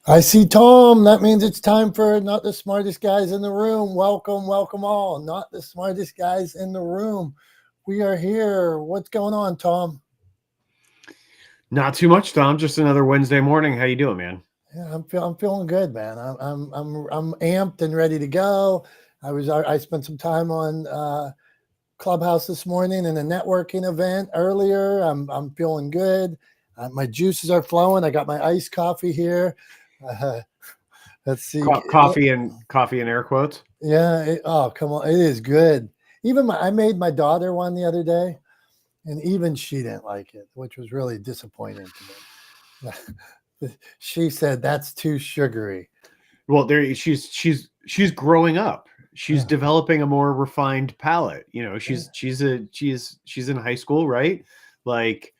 I see Tom. That means it's time for not the smartest guys in the room. Welcome, welcome all. Not the smartest guys in the room. We are here. What's going on, Tom? Not too much, Tom. Just another Wednesday morning. How you doing, man? Yeah, I'm feeling good, man. I'm amped and ready to go. I spent some time on Clubhouse this morning in a networking event earlier. I'm feeling good. My juices are flowing. I got my iced coffee here. Uh, let's see. Coffee and air quotes. Yeah. Oh, come on. It is good. I made my daughter one the other day, and even she didn't like it, which was really disappointing to me. She said that's too sugary. Well, she's growing up. She's developing a more refined palate. She's in high school, right? Like,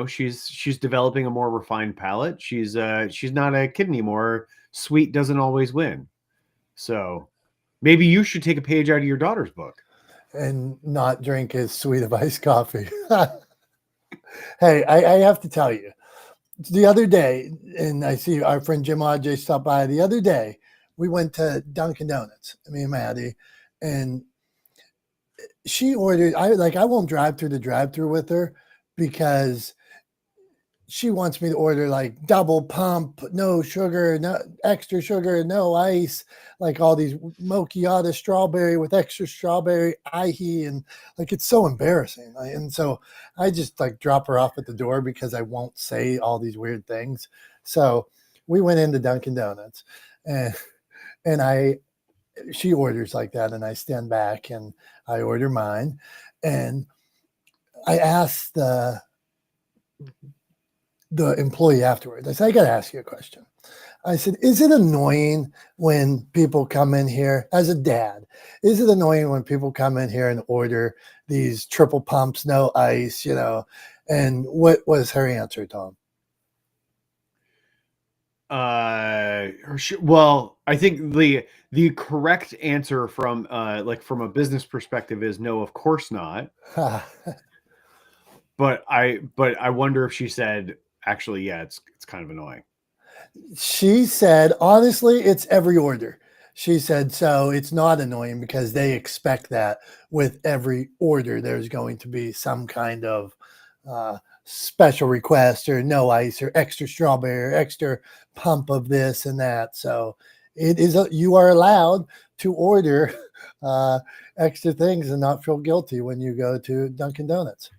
she's developing a more refined palate. She's not a kid anymore. Sweet doesn't always win. So maybe you should take a page out of your daughter's book. And not drink as sweet of iced coffee. Hey, I have to tell you, the other day, and I see our friend Jim Aj stop by the other day. We went to Dunkin' Donuts, me and Maddie, and she ordered. I won't drive through the drive-through with her because she wants me to order like double pump, no sugar, no extra sugar, no ice, like all these mochiata strawberry with extra strawberry ice, and like it's so embarrassing. And so I just like drop her off at the door because I won't say all these weird things. So we went into Dunkin' Donuts, and and I she orders like that, and I stand back and I order mine, and I asked the employee afterwards. I said, I got to ask you a question. I said, is it annoying when people come in here as a dad? Is it annoying when people come in here and order these triple pumps, no ice, And what was her answer, Tom? Well, I think the correct answer from from a business perspective is no, of course not. But I wonder if she said actually, yeah, it's kind of annoying. She said, honestly, it's every order. She said, so it's not annoying because they expect that with every order, there's going to be some kind of special request or no ice or extra strawberry or extra pump of this and that. So you are allowed to order extra things and not feel guilty when you go to Dunkin' Donuts.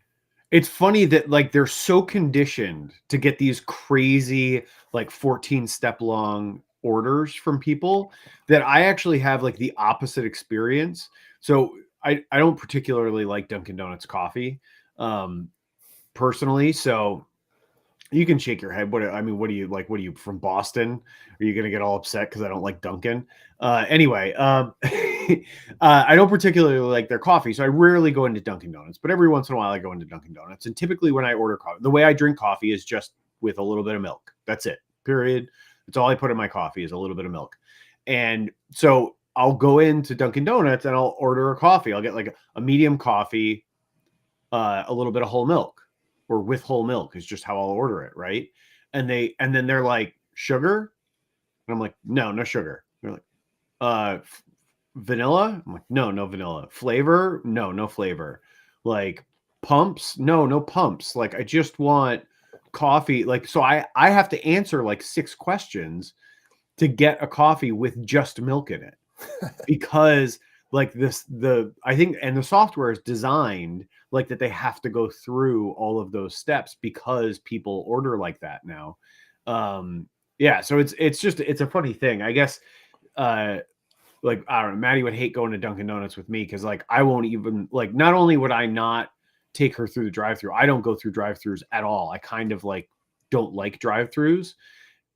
It's funny that like they're so conditioned to get these crazy like 14-step long orders from people that I actually have like the opposite experience. So I don't particularly like Dunkin' Donuts coffee personally. So you can shake your head. What do you like? What are you from Boston? Are you going to get all upset because I don't like Dunkin'? Anyway, I don't particularly like their coffee, so I rarely go into Dunkin' Donuts. But every once in a while, I go into Dunkin' Donuts. And typically, when I order coffee, the way I drink coffee is just with a little bit of milk. That's it. Period. That's all I put in my coffee is a little bit of milk. And so I'll go into Dunkin' Donuts and I'll order a coffee. I'll get like a medium coffee, a little bit of whole milk. Or with whole milk is just how I'll order it, right? And then they're like, sugar? And I'm like, no sugar. They're like, vanilla? I'm like, no vanilla. Flavor? No flavor. Like pumps? No pumps. Like I just want coffee. Like so I have to answer like 6 questions to get a coffee with just milk in it. Because like I think and the software is designed like that they have to go through all of those steps because people order like that now. Yeah, so it's a funny thing. I guess like I don't know, Maddie would hate going to Dunkin' Donuts with me because like I won't even like not only would I not take her through the drive-through, I don't go through drive-throughs at all. I kind of like don't like drive-throughs.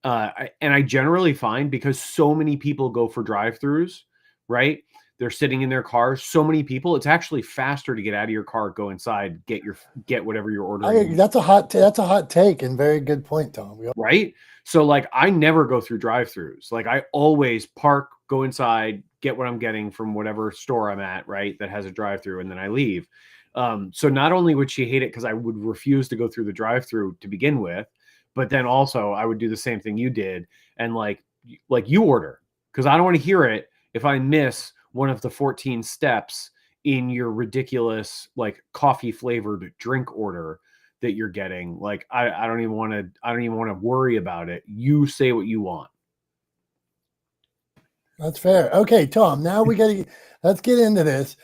And I generally find because so many people go for drive-throughs, right? They're sitting in their cars. So many people, it's actually faster to get out of your car, go inside, get whatever you're ordering. That's a hot take and very good point, Tom. Right? So like I never go through drive-throughs. Like I always park, go inside, get what I'm getting from whatever store I'm at, right? That has a drive-through, and then I leave. So not only would she hate it because I would refuse to go through the drive-through to begin with, But then also I would do the same thing you did, and like you order, because I don't want to hear it if I miss one of the 14 steps in your ridiculous like coffee flavored drink order that you're getting. Like I don't even want to worry about it. You say what you want. That's fair. Okay, Tom, now let's get into this.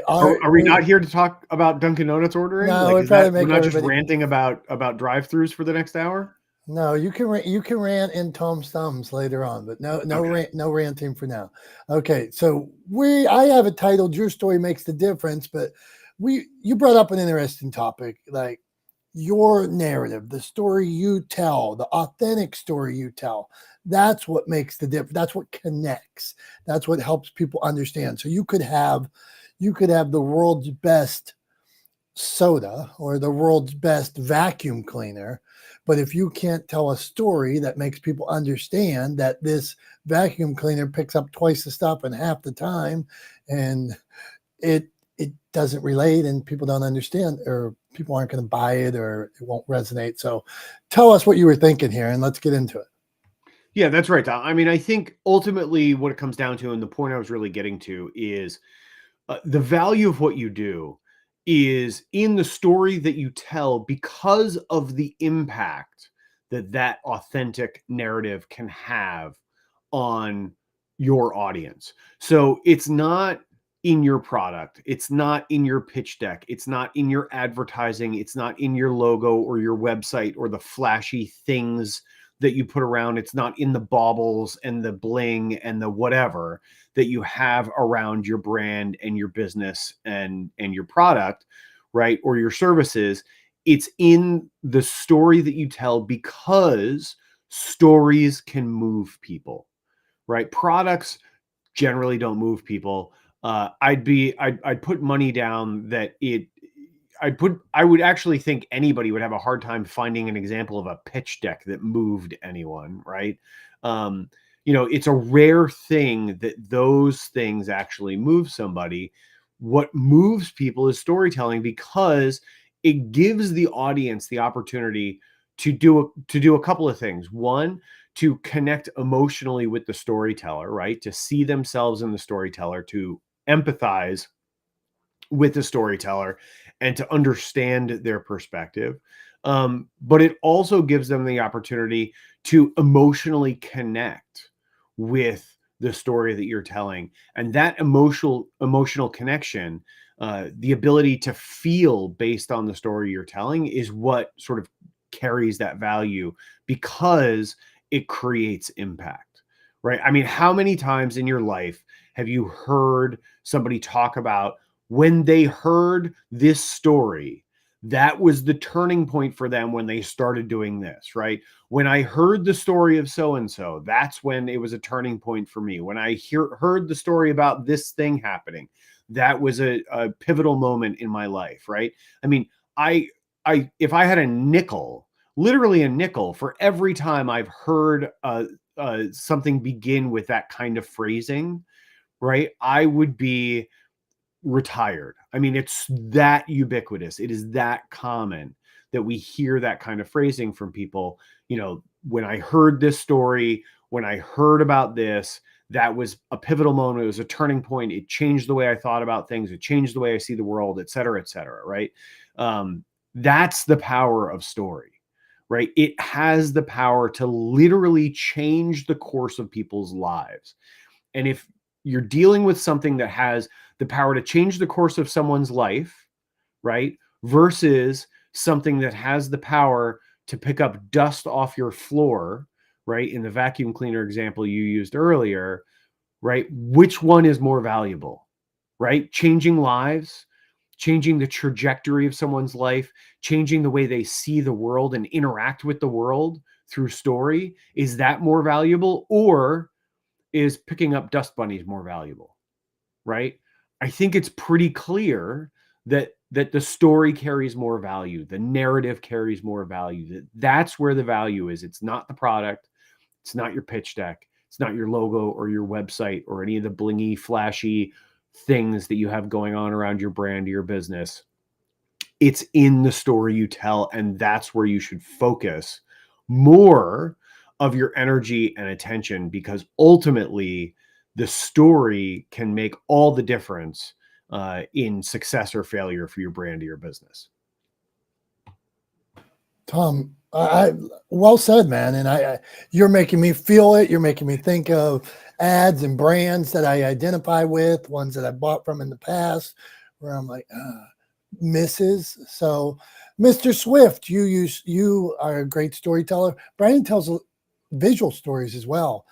Are we not here to talk about Dunkin' Donuts ordering? No, Like, we're is trying to that we're make not just everybody. ranting about drive-throughs for the next hour? No, you can rant in Tom's thumbs later on, but no ranting for now. Okay, so I have it titled "Your Story Makes the Difference," but you brought up an interesting topic, like your narrative, the story you tell, the authentic story you tell. That's what makes the difference. That's what connects. That's what helps people understand. So you could have the world's best soda or the world's best vacuum cleaner, but if you can't tell a story that makes people understand that this vacuum cleaner picks up twice the stuff in half the time, and it doesn't relate, and people don't understand, or people aren't going to buy it, or it won't resonate. So tell us what you were thinking here, and let's get into it. Yeah, that's right, Tom. I mean, I think ultimately what it comes down to, and the point I was really getting to, is the value of what you do is in the story that you tell, because of the impact that authentic narrative can have on your audience. So it's not in your product, it's not in your pitch deck, it's not in your advertising, it's not in your logo or your website or the flashy things that you put around, it's not in the baubles and the bling and the whatever that you have around your brand and your business and your product, right, or your services. It's in the story that you tell, because stories can move people, right? Products generally don't move people. I'd put money down that I would actually think anybody would have a hard time finding an example of a pitch deck that moved anyone, right? It's a rare thing that those things actually move somebody. What moves people is storytelling, because it gives the audience the opportunity to do a couple of things. One, to connect emotionally with the storyteller, right? To see themselves in the storyteller, to empathize with the storyteller, and to understand their perspective. But it also gives them the opportunity to emotionally connect with the story that you're telling. And that emotional connection, the ability to feel based on the story you're telling, is what sort of carries that value, because it creates impact, right? I mean, how many times in your life have you heard somebody talk about when they heard this story, that was the turning point for them when they started doing this, right? When I heard the story of so-and-so, that's when it was a turning point for me. When I heard the story about this thing happening, that was a pivotal moment in my life, right? I mean, if I had a nickel, literally a nickel, for every time I've heard something begin with that kind of phrasing, right, I would be retired. I mean, it's that ubiquitous. It is that common that we hear that kind of phrasing from people. When I heard this story, when I heard about this, that was a pivotal moment. It was a turning point. It changed the way I thought about things. It changed the way I see the world, et cetera, right? That's the power of story, right? It has the power to literally change the course of people's lives. And if you're dealing with something that has the power to change the course of someone's life, right, versus something that has the power to pick up dust off your floor, right, in the vacuum cleaner example you used earlier, right, which one is more valuable, right? Changing lives, changing the trajectory of someone's life, changing the way they see the world and interact with the world through story, is that more valuable, or is picking up dust bunnies more valuable, right? I think it's pretty clear that the story carries more value, the narrative carries more value. That's where the value is. It's not the product, it's not your pitch deck, it's not your logo or your website or any of the blingy, flashy things that you have going on around your brand or your business. It's in the story you tell, and that's where you should focus more of your energy and attention, because ultimately the story can make all the difference in success or failure for your brand or your business. Tom, I well said, man. And you're making me feel it. You're making me think of ads and brands that I identify with, ones that I bought from in the past, where I'm like, misses. So, Mr. Swift, you are a great storyteller. Brian tells visual stories as well.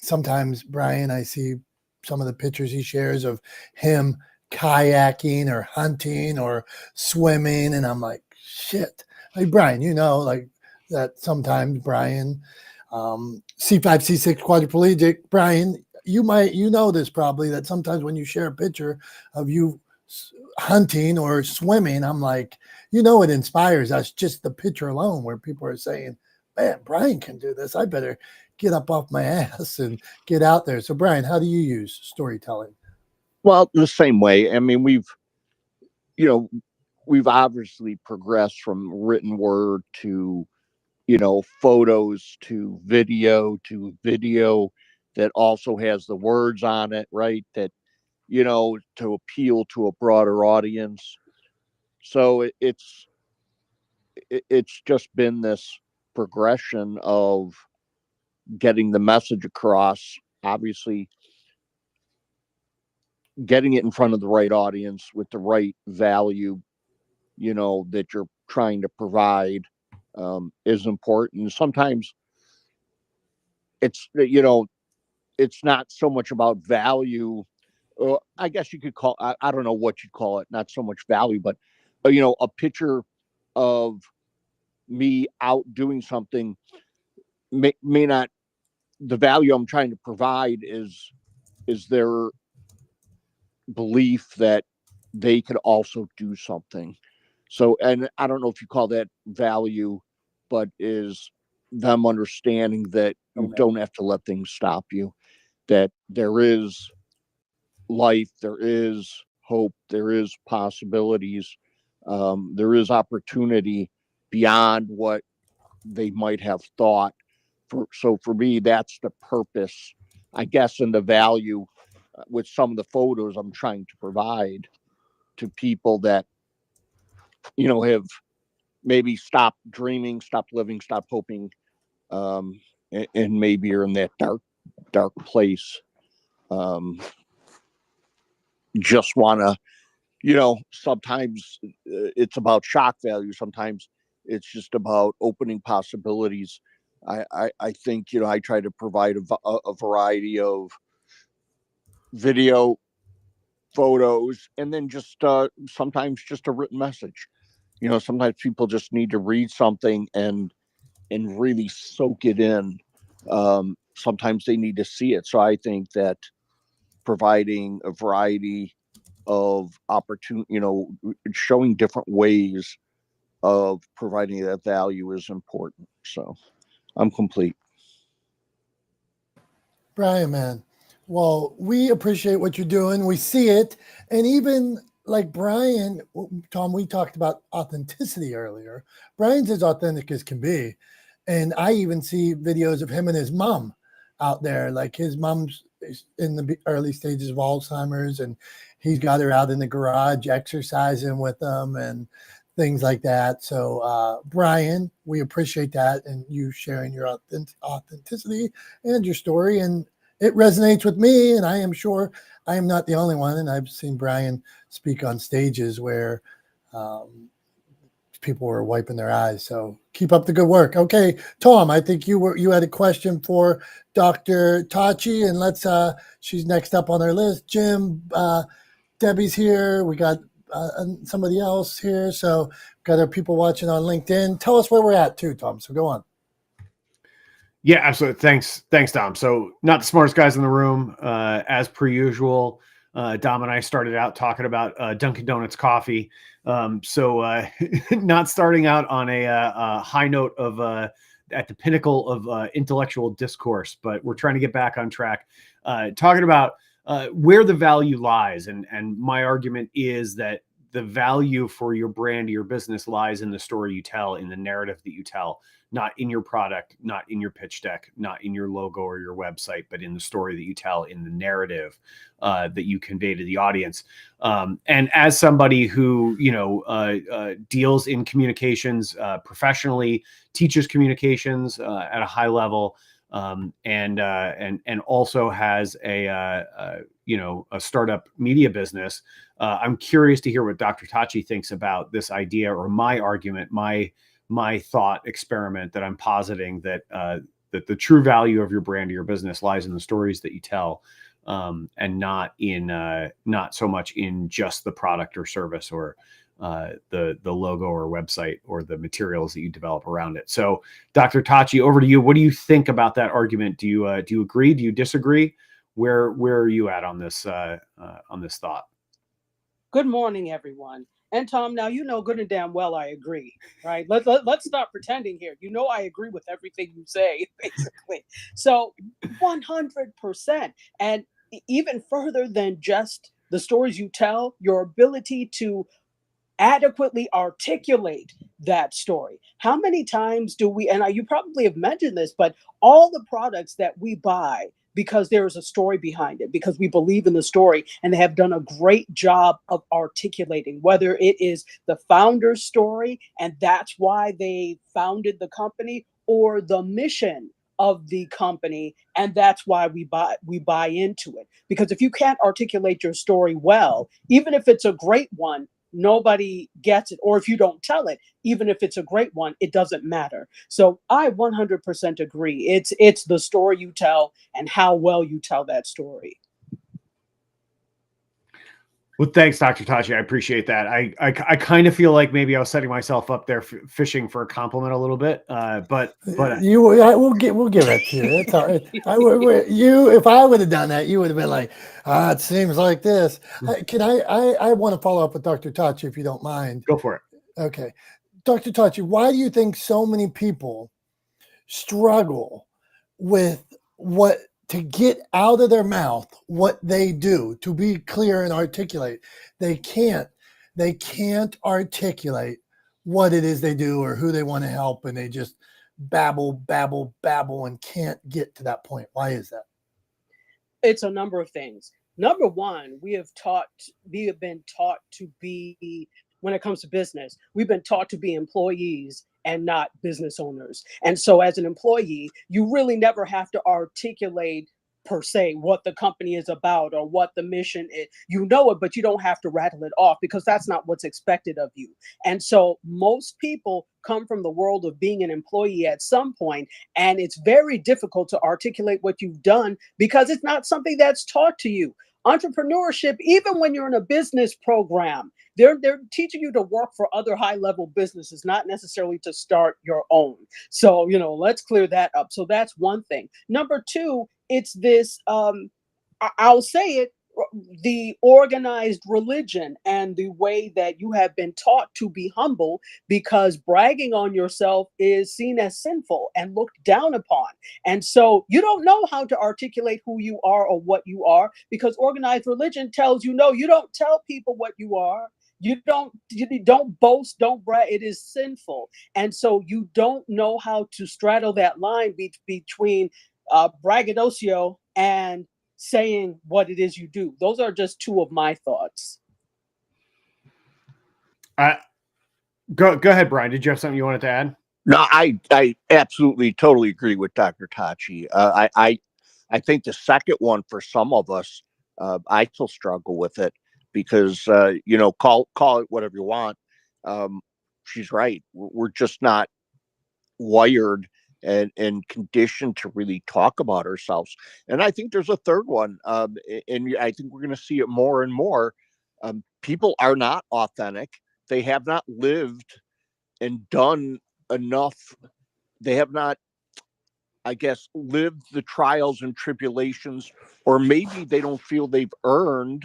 Sometimes Brian, I see some of the pictures he shares of him kayaking or hunting or swimming, and I'm like, shit. Like, Brian, like that sometimes Brian, C5, C6 quadriplegic, Brian, you know this probably, that sometimes when you share a picture of you hunting or swimming, I'm like, it inspires us, just the picture alone, where people are saying, man, Brian can do this. I better get up off my ass and get out there. So, Brian, how do you use storytelling? Well, the same way. I mean, we've obviously progressed from written word to, photos to video that also has the words on it, right? That, to appeal to a broader audience. So it's just been this progression of getting the message across, obviously getting it in front of the right audience with the right value, that you're trying to provide, is important. Sometimes it's, it's not so much about value. I guess you could call, I don't know what you'd call it, not so much value, but, a picture of me out doing something may not, the value I'm trying to provide is their belief that they could also do something. So, and I don't know if you call that value, but is them understanding that you don't have to let things stop you, that there is life, there is hope, there is possibilities, there is opportunity beyond what they might have thought. So for me, that's the purpose, I guess, and the value with some of the photos I'm trying to provide to people that, have maybe stopped dreaming, stopped living, stopped hoping, and maybe you're in that dark place. Just want to, sometimes it's about shock value. Sometimes it's just about opening possibilities. I think, I try to provide a variety of video, photos, and then just sometimes just a written message. Sometimes people just need to read something and really soak it in. Sometimes they need to see it. So I think that providing a variety of opportunity, showing different ways of providing that value is important. So I'm complete. Brian, man. Well, we appreciate what you're doing. We see it. And even like Brian, Tom, we talked about authenticity earlier. Brian's as authentic as can be. And I even see videos of him and his mom out there. Like, his mom's in the early stages of Alzheimer's, and he's got her out in the garage exercising with them and things like that. So, Brian, we appreciate that, and you sharing your authenticity and your story. And it resonates with me, and I am sure I am not the only one. And I've seen Brian speak on stages where people were wiping their eyes. So keep up the good work. Okay, Tom, I think you had a question for Dr. Tachi, and let's she's next up on our list. Jim, Debbie's here. We got somebody else here. So got our people watching on LinkedIn. Tell us where we're at too, Tom. So go on. Yeah, absolutely. Thanks, Dom. So not the smartest guys in the room, as per usual. Dom and I started out talking about Dunkin' Donuts coffee. So not starting out on a high note of at the pinnacle of intellectual discourse, but we're trying to get back on track, talking about where the value lies. And my argument is that the value for your brand, your business lies in the story you tell, in the narrative that you tell, not in your product, not in your pitch deck, not in your logo or your website, but in the story that you tell, in the narrative that you convey to the audience. And as somebody who, deals in communications professionally, teaches communications at a high level, and also has a startup media business. I'm curious to hear what Dr. Tachi thinks about this idea, or my argument, my thought experiment that I'm positing, that that the true value of your brand or your business lies in the stories that you tell, and not so much in just the product or service, or the logo or website or the materials that you develop around it. So, Dr. Tachi, over to you. What do you think about that argument? Do you agree? Do you disagree? Where are you at on this thought? Good morning, everyone. And Tom, now you know good and damn well I agree, right? Let's stop pretending here. You know I agree with everything you say, basically. So 100%. And even further than just the stories you tell, your ability to adequately articulate that story. How many times do we, and you probably have mentioned this, but all the products that we buy, because there is a story behind it, because we believe in the story, and they have done a great job of articulating, whether it is the founder's story, and that's why they founded the company, or the mission of the company, and that's why we buy into it. Because if you can't articulate your story well, even if it's a great one, nobody gets it. Or if you don't tell it, even if it's a great one, it doesn't matter. So I 100% agree. It's the story you tell and how well you tell that story. Well, thanks, Dr. Tachi. I appreciate that. I kind of feel like maybe I was setting myself up there fishing for a compliment a little bit, but we'll give it to you. It's all right. If I would have done that, you would have been like, it seems like this. I want to follow up with Dr. Tachi, if you don't mind. Go for it. Okay, Dr. Tachi, why do you think so many people struggle with to get out of their mouth what they do, to be clear and articulate? They can't articulate what it is they do or who they want to help, and they just babble and can't get to that point. Why is that? It's a number of things. Number one, we have been taught to be, when it comes to business, we've been taught to be employees and not business owners. And so as an employee, you really never have to articulate per se what the company is about or what the mission is. You know it, but you don't have to rattle it off, because that's not what's expected of you. And so most people come from the world of being an employee at some point, and it's very difficult to articulate what you've done because it's not something that's taught to you. Entrepreneurship, even when you're in a business program, they're teaching you to work for other high-level businesses, not necessarily to start your own. So, let's clear that up. So that's one thing. Number two, it's this, I'll say it, the organized religion and the way that you have been taught to be humble, because bragging on yourself is seen as sinful and looked down upon. And so you don't know how to articulate who you are or what you are, because organized religion tells you, no, you don't tell people what you are. You don't boast, don't brag. It is sinful. And so you don't know how to straddle that line between braggadocio and saying what it is you do. Those are just two of my thoughts. Go ahead, Brian. Did you have something you wanted to add? No, I absolutely totally agree with Dr. Tachi. I think the second one, for some of us, I still struggle with it, because call it whatever you want. She's right. We're just not wired and conditioned to really talk about ourselves. And I think there's a third one, and I think we're going to see it more and more. People are not authentic. They have not lived and done enough. They have not, I guess, lived the trials and tribulations, or maybe they don't feel they've earned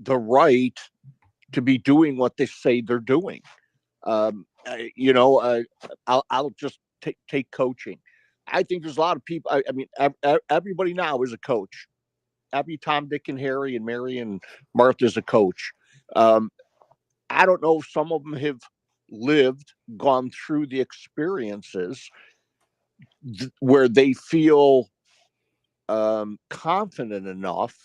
the right to be doing what they say they're doing. I'll just take coaching. I think there's a lot of people. I mean, everybody now is a coach. Every Tom, Dick, and Harry, and Mary, and Martha is a coach. I don't know if some of them have gone through the experiences where they feel confident enough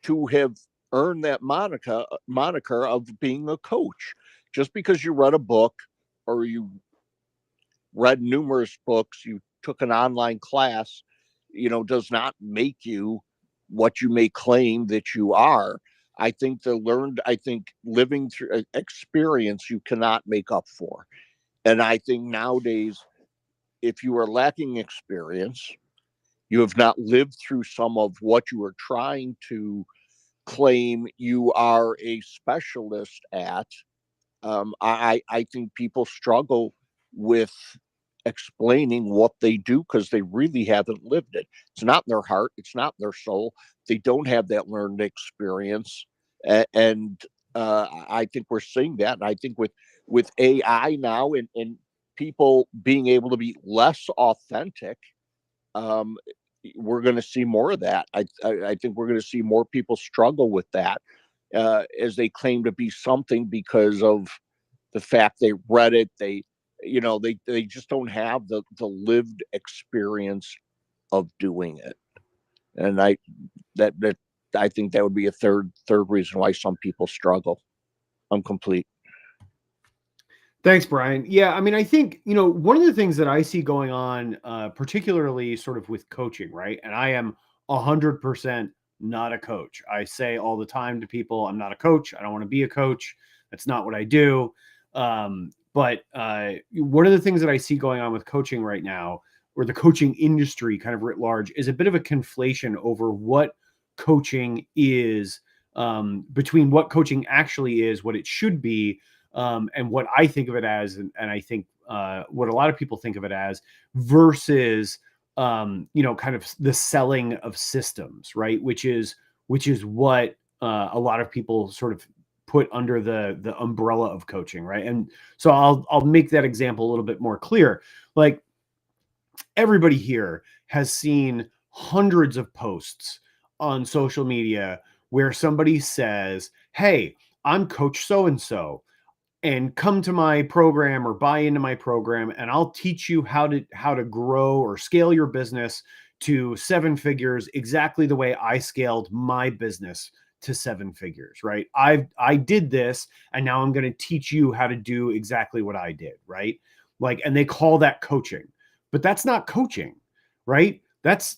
to have earned that moniker of being a coach. Just because you read a book or you read numerous books, you took an online class, does not make you what you may claim that you are. I think living through experience you cannot make up for. And I think nowadays, if you are lacking experience, you have not lived through some of what you are trying to claim you are a specialist at. I think people struggle with explaining what they do because they really haven't lived it. It's not in their heart. It's not in their soul. They don't have that learned experience. And I think we're seeing that. And I think with AI now and people being able to be less authentic, we're going to see more of that. I think we're going to see more people struggle with that as they claim to be something because of the fact they read it. They just don't have the lived experience of doing it. And I think that would be a third reason why some people struggle. I'm complete. Thanks, Brian. Yeah, I mean, I think, one of the things that I see going on, particularly sort of with coaching, right? And I am 100% not a coach. I say all the time to people, I'm not a coach. I don't want to be a coach. That's not what I do. But one of the things that I see going on with coaching right now, or the coaching industry kind of writ large, is a bit of a conflation over what coaching is, between what coaching actually is, what it should be, and what I think of it as, and I think what a lot of people think of it as, versus kind of the selling of systems, right? Which is what a lot of people sort of put under the umbrella of coaching, right? And so I'll make that example a little bit more clear. Like, everybody here has seen hundreds of posts on social media where somebody says, "Hey, I'm Coach so and so, and come to my program or buy into my program, and I'll teach you how to grow or scale your business to 7 figures exactly the way I scaled my business to 7 figures," right? I did this, and now I'm going to teach you how to do exactly what I did, right? Like, and they call that coaching, but that's not coaching, right? That's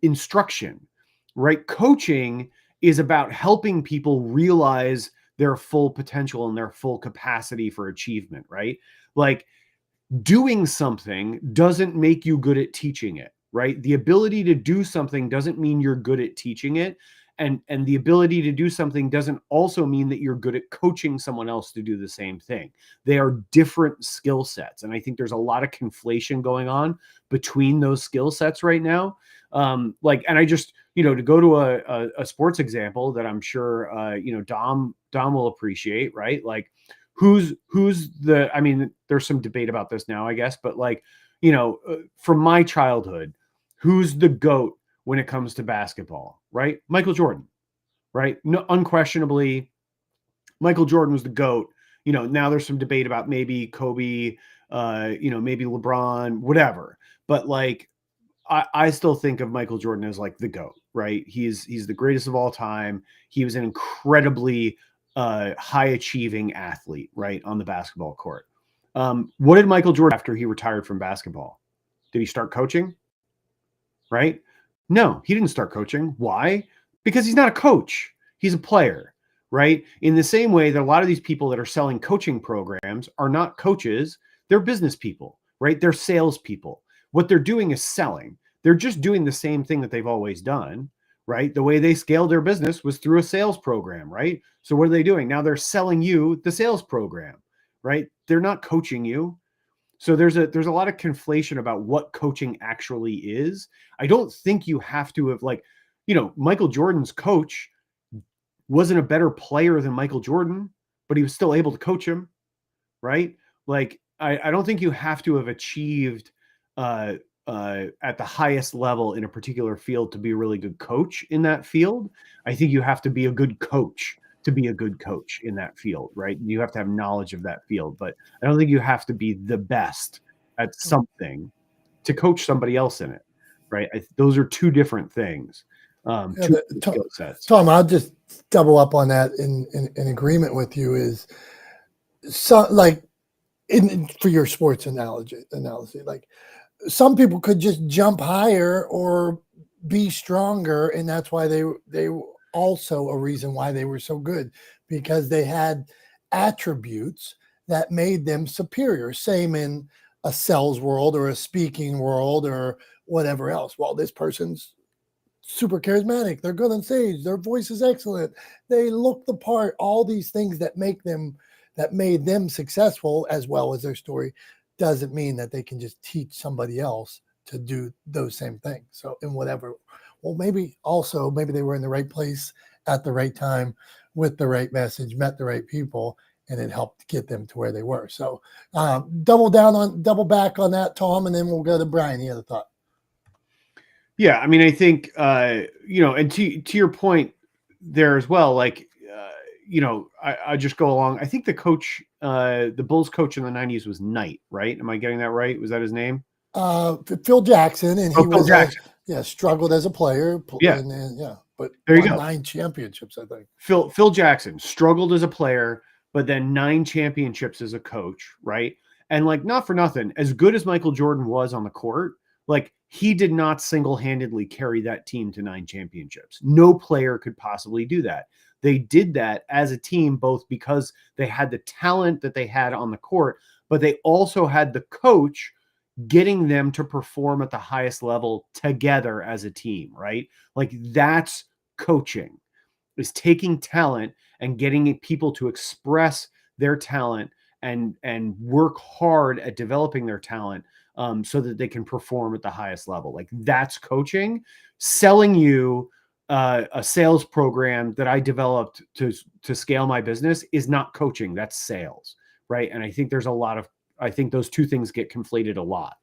instruction, right? Coaching is about helping people realize their full potential and their full capacity for achievement, right? Like, doing something doesn't make you good at teaching it, right? The ability to do something doesn't mean you're good at teaching it. And the ability to do something doesn't also mean that you're good at coaching someone else to do the same thing. They are different skill sets. And I think there's a lot of conflation going on between those skill sets right now. And I just, to go to a sports example that I'm sure, Dom will appreciate, right? Like, who's the, I mean, there's some debate about this now, I guess, but like, from my childhood, who's the GOAT when it comes to basketball, right? Michael Jordan, right? No, unquestionably, Michael Jordan was the GOAT. Now there's some debate about maybe Kobe, maybe LeBron, whatever. But like, I still think of Michael Jordan as like the GOAT, right? He's the greatest of all time. He was an incredibly high achieving athlete, right, on the basketball court. What did Michael Jordan after he retired from basketball? Did he start coaching? Right? No, he didn't start coaching. Why? Because he's not a coach. He's a player, right? In the same way that a lot of these people that are selling coaching programs are not coaches, they're business people, right? They're salespeople. What they're doing is selling. They're just doing the same thing that they've always done, right? The way they scaled their business was through a sales program, right? So what are they doing? Now they're selling you the sales program, right? They're not coaching you. So there's a lot of conflation about what coaching actually is. I don't think you have to have, like, Michael Jordan's coach wasn't a better player than Michael Jordan, but he was still able to coach him, right? Like, I don't think you have to have achieved at the highest level in a particular field to be a really good coach in that field. I think you have to be a good coach to be a good coach in that field, right? You have to have knowledge of that field, but I don't think you have to be the best at something to coach somebody else in it, right? Those are two different things, two different skill sets. Tom, I'll just double up on that in agreement with you is like for your sports analogy, like some people could just jump higher or be stronger, and that's why they also a reason why they were so good, because they had attributes that made them superior. Same in a sales world or a speaking world or whatever else. Well, this person's super charismatic, they're good on stage, their voice is excellent, they look the part, all these things that made them successful, as well as their story, doesn't mean that they can just teach somebody else to do those same things. So in whatever, well, maybe they were in the right place at the right time with the right message, met the right people, and it helped get them to where they were. So double back on that, Tom, and then we'll go to Brian. The other thought. Yeah, I mean, I think and to your point there as well, like I just go along. I think the coach, the Bulls coach in the 90s was Knight, right? Am I getting that right? Was that his name? Phil Jackson, and he was struggled as a player. Yeah, but there you won go. 9 championships, I think. Phil Jackson struggled as a player, but then 9 championships as a coach, right? And like, not for nothing, as good as Michael Jordan was on the court, like he did not single-handedly carry that team to 9 championships. No player could possibly do that. They did that as a team, both because they had the talent that they had on the court, but they also had the coach getting them to perform at the highest level together as a team, right? Like that's coaching, is taking talent and getting people to express their talent and work hard at developing their talent so that they can perform at the highest level. Like that's coaching. Selling you a sales program that I developed to scale my business is not coaching. That's sales, right? And I think I think those two things get conflated a lot.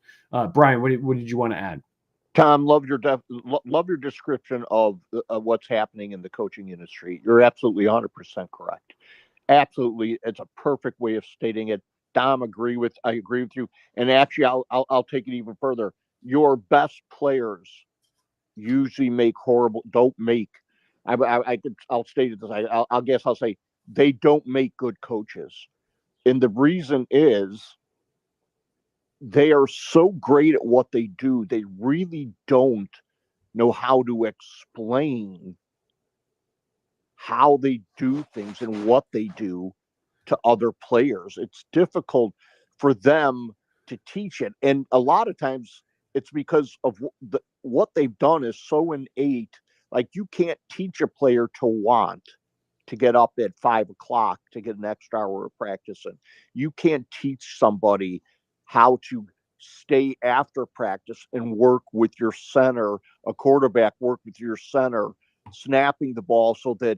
Brian, what did you want to add? Tom, love your description of what's happening in the coaching industry. You're absolutely 100% correct. Absolutely, it's a perfect way of stating it. Dom, I agree with you. And actually, I'll take it even further. Your best players usually I'll state it this. I'll say they don't make good coaches, and the reason is they are so great at what they do, they really don't know how to explain how they do things and what they do to other players. It's difficult for them to teach it. And a lot of times it's because of what they've done is so innate. Like you can't teach a player to want to get up at 5 o'clock to get an extra hour of practice in. You can't teach somebody how to stay after practice and work with your center, a quarterback work with your center, snapping the ball so that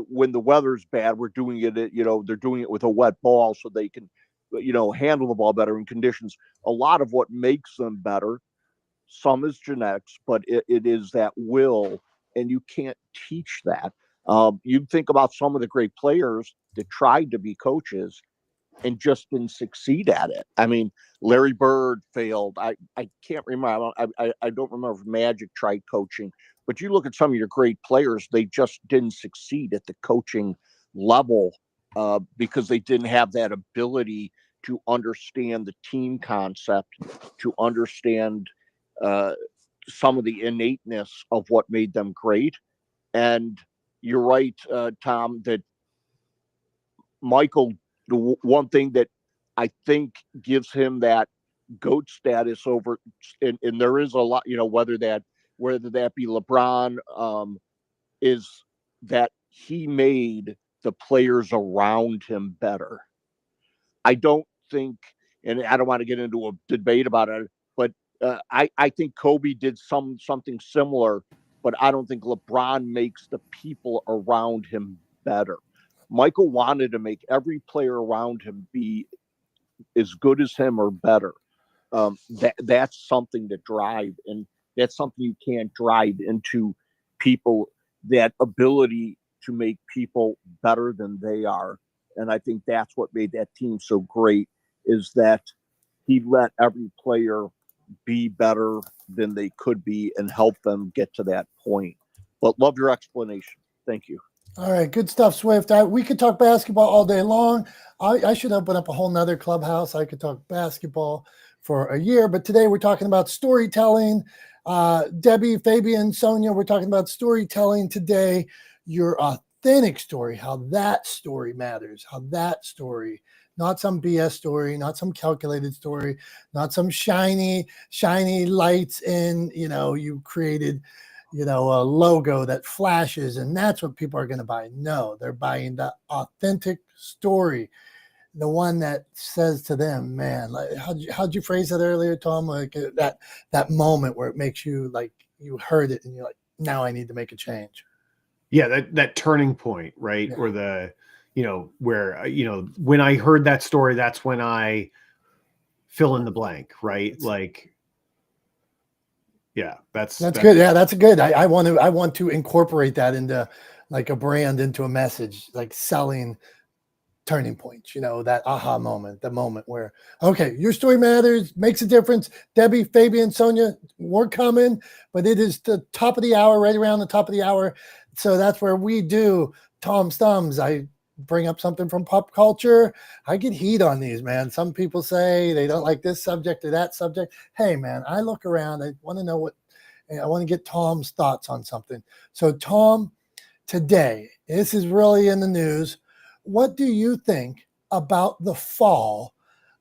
when the weather's bad, we're doing it, they're doing it with a wet ball so they can, handle the ball better in conditions. A lot of what makes them better, some is genetics, but it is that will, and you can't teach that. You think about some of the great players that tried to be coaches and just didn't succeed at it. I mean, Larry Bird failed. I can't remember. I don't remember if Magic tried coaching, but you look at some of your great players, they just didn't succeed at the coaching level because they didn't have that ability to understand the team concept, to understand some of the innateness of what made them great. And you're right, Tom, that Michael, the one thing that I think gives him that GOAT status over, and there is a lot, whether that be LeBron, is that he made the players around him better. I don't think, and I don't want to get into a debate about it, but I think Kobe did something similar, but I don't think LeBron makes the people around him better. Michael wanted to make every player around him be as good as him or better. That's something to drive, and that's something you can't drive into people, that ability to make people better than they are. And I think that's what made that team so great, is that he let every player be better than they could be and help them get to that point. But love your explanation. Thank you. All right, good stuff, Swift. We could talk basketball all day long. I should open up a whole nother clubhouse. I could talk basketball for a year, but today we're talking about storytelling. Debbie, Fabian, Sonia, we're talking about storytelling today. Your authentic story, how that story matters, how that story, not some BS story, not some calculated story, not some shiny lights in, you created, a logo that flashes and that's what people are going to buy. No, they're buying the authentic story, the one that says to them, man, like, how'd you phrase that earlier, Tom? Like that moment where it makes you like, you heard it and you're like, now I need to make a change. Yeah, that turning point, right? Yeah. Or the, where, when I heard that story, that's when I fill in the blank, right? Like, yeah, that's good. Yeah, that's good. I want to incorporate that into like a brand, into a message, like selling turning points, that aha moment, the moment where, okay, your story matters, makes a difference. Debbie, Fabian, Sonia, we're coming, but it is the top of the hour, right around the top of the hour. So that's where we do Tom's Thumbs. I bring up something from pop culture. I get heat on these, man. Some people say they don't like this subject or that subject. Hey, man, I look around. I want to know I want to get Tom's thoughts on something. So Tom, today, this is really in the news. What do you think about the fall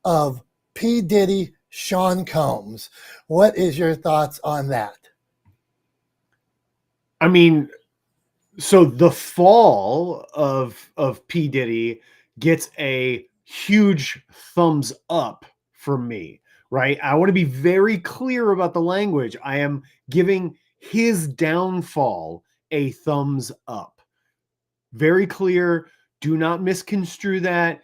of P. Diddy, Sean Combs? What is your thoughts on that? I mean, so the fall of P. Diddy gets a huge thumbs up from me, right? I want to be very clear about the language. I am giving his downfall a thumbs up. Very clear. Do not misconstrue that.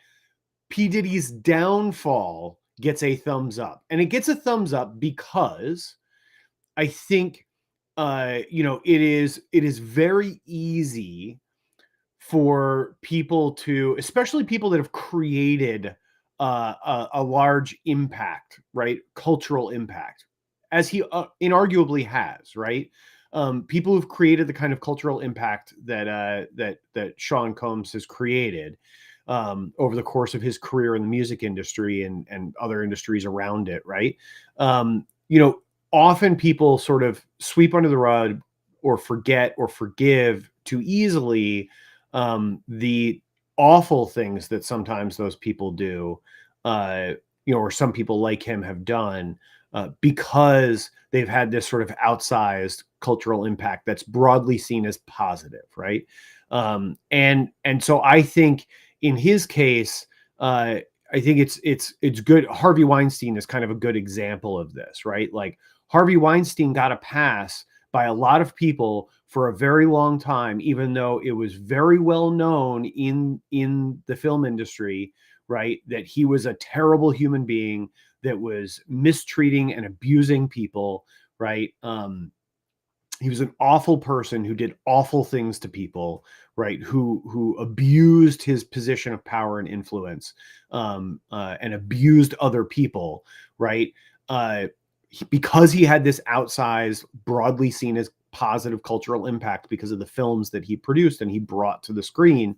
P. Diddy's downfall gets a thumbs up. And it gets a thumbs up because I think, it is very easy for people to, especially people that have created a large impact, right? Cultural impact, as he inarguably has, right? People who've created the kind of cultural impact that Sean Combs has created over the course of his career in the music industry and other industries around it, right? Often people sort of sweep under the rug or forget or forgive too easily the awful things that sometimes those people do, or some people like him have done, because they've had this sort of outsized cultural impact that's broadly seen as positive, right? And so I think in his case, I think it's good. Harvey Weinstein is kind of a good example of this, right? Like Harvey Weinstein got a pass by a lot of people for a very long time, even though it was very well known in the film industry, right, that he was a terrible human being that was mistreating and abusing people, right? He was an awful person who did awful things to people, right? Who abused his position of power and influence, and abused other people, right? Because he had this outsized, broadly seen as positive cultural impact because of the films that he produced and he brought to the screen,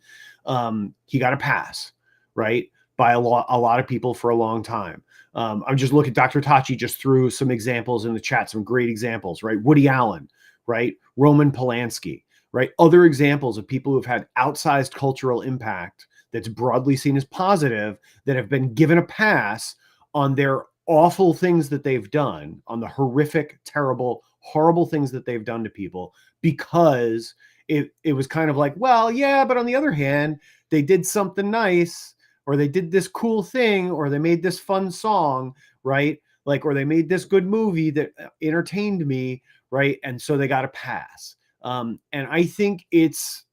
he got a pass, right, by a lot of people for a long time. I'm just looking. Dr. Tachi just threw some examples in the chat, some great examples, right? Woody Allen, right? Roman Polanski, right? Other examples of people who've had outsized cultural impact that's broadly seen as positive, that have been given a pass on their awful things that they've done, on the horrific, terrible, horrible things that they've done to people, because it was kind of like, well, yeah, but on the other hand, they did something nice, or they did this cool thing, or they made this fun song, right? Like, or they made this good movie that entertained me, right? And so they got a pass. And I think it's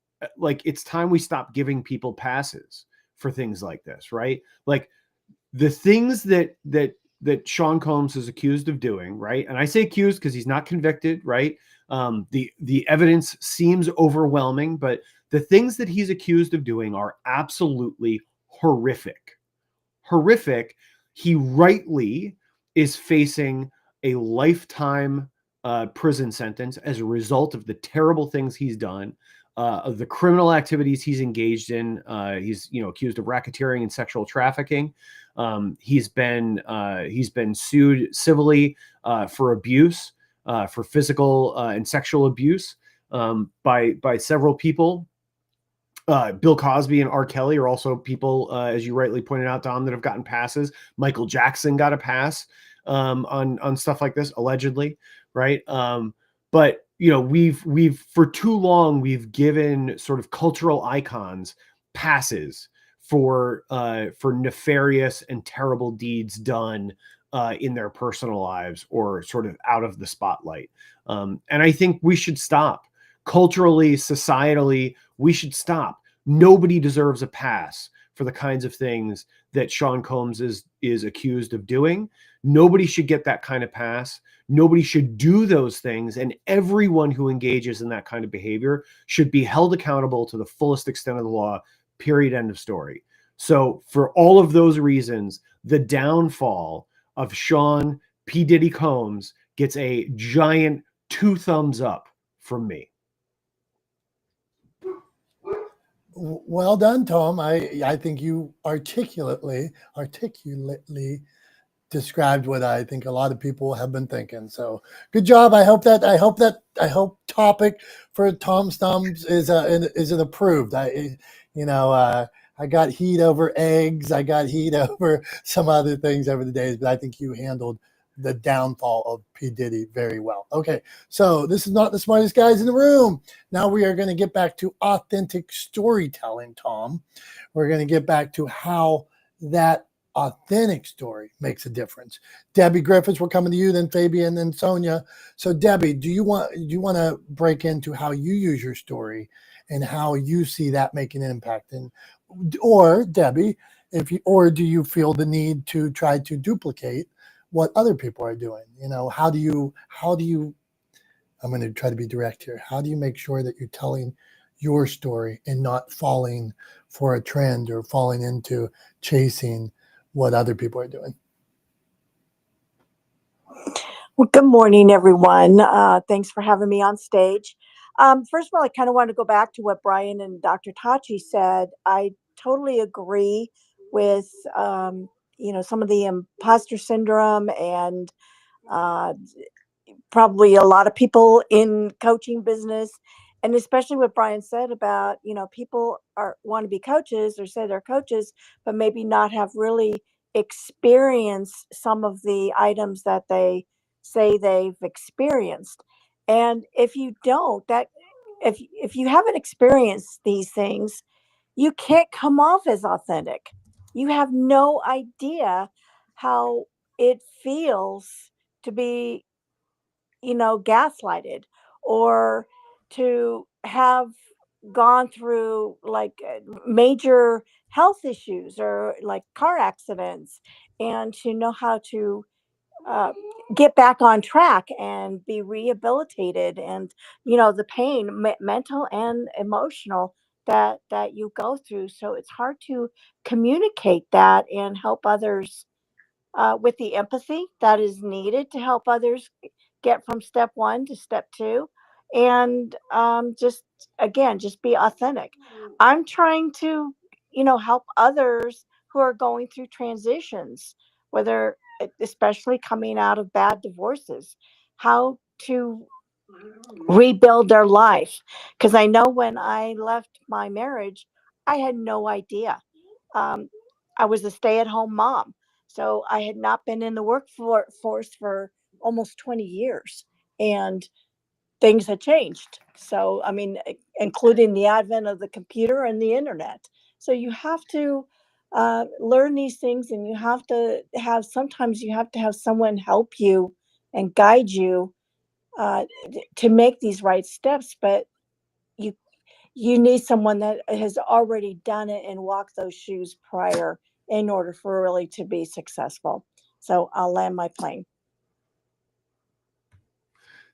time we stop giving people passes for things like this, right? Like the things that Sean Combs is accused of doing, right? And I say accused because he's not convicted, right? The evidence seems overwhelming, but The things that he's accused of doing are absolutely horrific. Horrific. He rightly is facing a lifetime prison sentence as a result of the terrible things he's done, of the criminal activities he's engaged in. He's accused of racketeering and sexual trafficking. He's been sued civilly for abuse, for physical and sexual abuse by several people. Bill Cosby and R. Kelly are also people, as you rightly pointed out, Dom, that have gotten passes. Michael Jackson got a pass on stuff like this, allegedly, right? But we've for too long we've given sort of cultural icons passes for nefarious and terrible deeds done in their personal lives or sort of out of the spotlight. And I think we should stop. Culturally, societally, we should stop. Nobody deserves a pass for the kinds of things that Sean Combs is accused of doing. Nobody should get that kind of pass. Nobody should do those things. And everyone who engages in that kind of behavior should be held accountable to the fullest extent of the law, period, end of story. So for all of those reasons, the downfall of Sean P. Diddy Combs gets a giant 2 thumbs up from me. Well done, Tom. I think you articulately described what I think a lot of people have been thinking. So good job. I hope topic for Tom's thumbs is an approved. I got heat over eggs. I got heat over some other things over the days, but I think you handled the downfall of P. Diddy very well. Okay, so this is not the smartest guys in the room. Now we are going to get back to authentic storytelling, Tom. We're going to get back to how that authentic story makes a difference. Debbie Griffiths, we're coming to you, then Fabian, then Sonia. So Debbie, do you want to break into how you use your story and how you see that making an impact? And or Debbie, do you feel the need to try to duplicate what other people are doing? How do you, I'm going to try to be direct here. How do you make sure that you're telling your story and not falling for a trend or falling into chasing what other people are doing? Well, good morning, everyone. Thanks for having me on stage. First of all, I kind of want to go back to what Brian and Dr. Tachi said. I totally agree with some of the imposter syndrome and probably a lot of people in coaching business, and especially what Brian said about, people want to be coaches or say they're coaches, but maybe not have really experienced some of the items that they say they've experienced. And if you don't, if you haven't experienced these things, you can't come off as authentic. You have no idea how it feels to be, gaslighted, or to have gone through like major health issues or like car accidents, and to know how to get back on track and be rehabilitated, and the pain, mental and emotional, that you go through. So it's hard to communicate that and help others with the empathy that is needed to help others get from step 1 to step 2, and just be authentic. I'm trying to help others who are going through transitions, whether especially coming out of bad divorces, how to rebuild their life. Because I know when I left my marriage, I had no idea. um, I was a stay-at-home mom, so I had not been in the workforce for almost 20 years, and things had changed. So, I mean, including the advent of the computer and the internet. So you have to learn these things, and sometimes you have to have someone help you and guide you to make these right steps. But you you need someone that has already done it and walked those shoes prior in order for really to be successful. So I'll land my plane.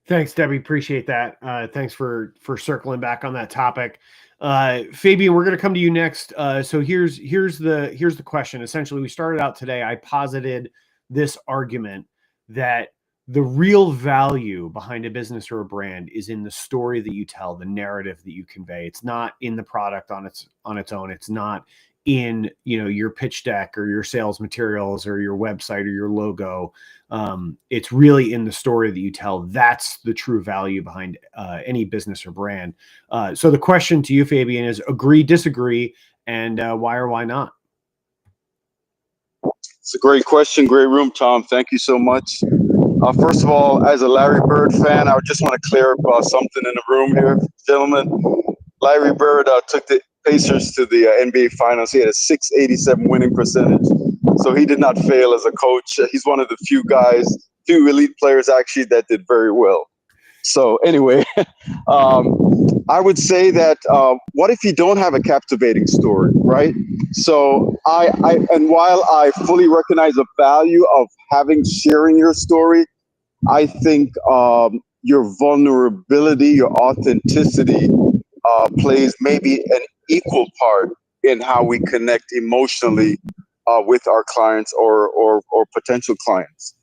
Thanks, Debbie. Appreciate that. Thanks for circling back on that topic. Fabian, we're going to come to you next. So here's the question. Essentially, we started out today. I posited this argument that the real value behind a business or a brand is in the story that you tell, the narrative that you convey. It's not in the product on its own. It's not in, your pitch deck or your sales materials or your website or your logo. It's really in the story that you tell. That's the true value behind any business or brand. So the question to you, Fabian, is agree, disagree, and why or why not? It's a great question. Great room, Tom. Thank you so much. First of all, as a Larry Bird fan, I just want to clear up something in the room here, gentlemen. Larry Bird took the Pacers to the NBA Finals. He had a 687 winning percentage, so he did not fail as a coach. He's one of the few elite players actually that did very well. So anyway, I would say that what if you don't have a captivating story, right? So and while I fully recognize the value of sharing your story, I think your vulnerability, your authenticity plays maybe an equal part in how we connect emotionally with our clients or potential clients.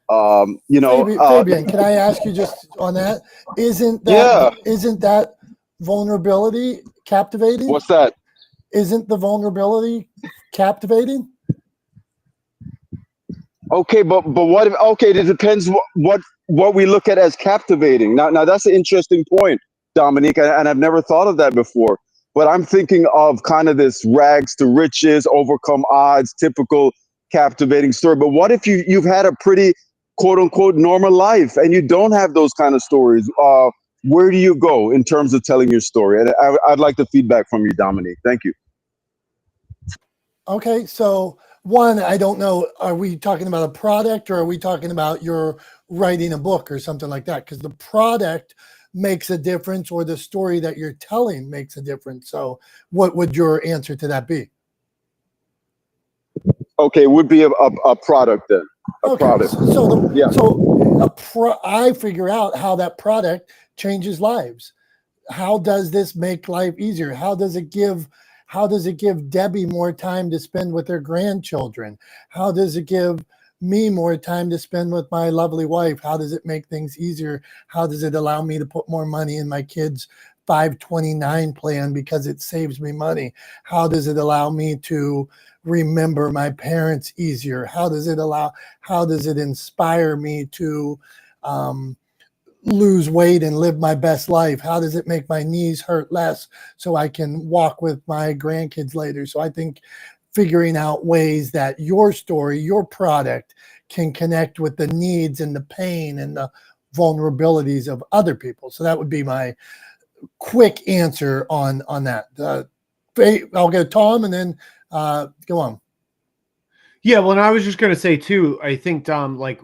Fabian, can I ask you just on that? Isn't that vulnerability captivating? What's that? Isn't the vulnerability captivating? Okay, but what if, okay, it depends what we look at as captivating. Now that's an interesting point, Dominique, and I've never thought of that before. But I'm thinking of kind of this rags to riches, overcome odds, typical captivating story. But what if you've had a pretty quote unquote normal life and you don't have those kind of stories? Where do you go in terms of telling your story? And I'd like the feedback from you, Dominique. Thank you. Okay, so one, I don't know, are we talking about a product or are we talking about you're writing a book or something like that? Because the product makes a difference or the story that you're telling makes a difference. So what would your answer to that be? Okay, it would be a product then. Product. I figure out how that product changes lives. How does this make life easier? How does it give Debbie more time to spend with her grandchildren? How does it give me more time to spend with my lovely wife? How does it make things easier? How does it allow me to put more money in my kids' 529 plan because it saves me money? How does it allow me to remember my parents easier? How does it inspire me to lose weight and live my best life? How does it make my knees hurt less so I can walk with my grandkids later? So I think figuring out ways that your story, your product can connect with the needs and the pain and the vulnerabilities of other people. So that would be my quick answer on that. I'll go Tom and then go on. Yeah, well, and I was just going to say too, I think, Dom, like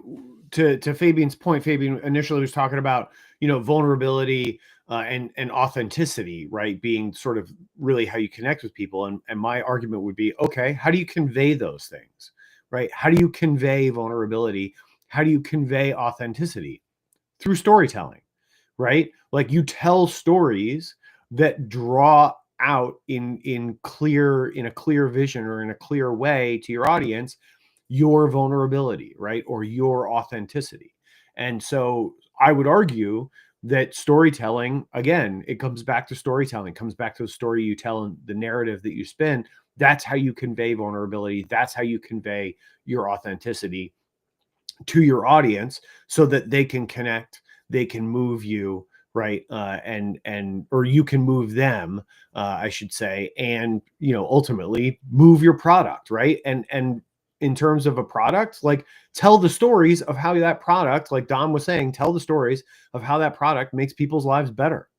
to Fabian's point, Fabian initially was talking about, vulnerability and authenticity, right? Being sort of really how you connect with people. And my argument would be, okay, how do you convey those things, right? How do you convey vulnerability? How do you convey authenticity? Through storytelling, right? Like you tell stories that draw out in a clear vision or in a clear way to your audience, your vulnerability, right? Or your authenticity. And so I would argue that storytelling, again, it comes back to storytelling, comes back to the story you tell and the narrative that you spin. That's how you convey vulnerability. That's how you convey your authenticity to your audience so that they can connect, they can move you, right? Or you can move them, I should say, and, ultimately move your product, right? And in terms of a product, like tell the stories of how that product, like Dom was saying, tell the stories of how that product makes people's lives better.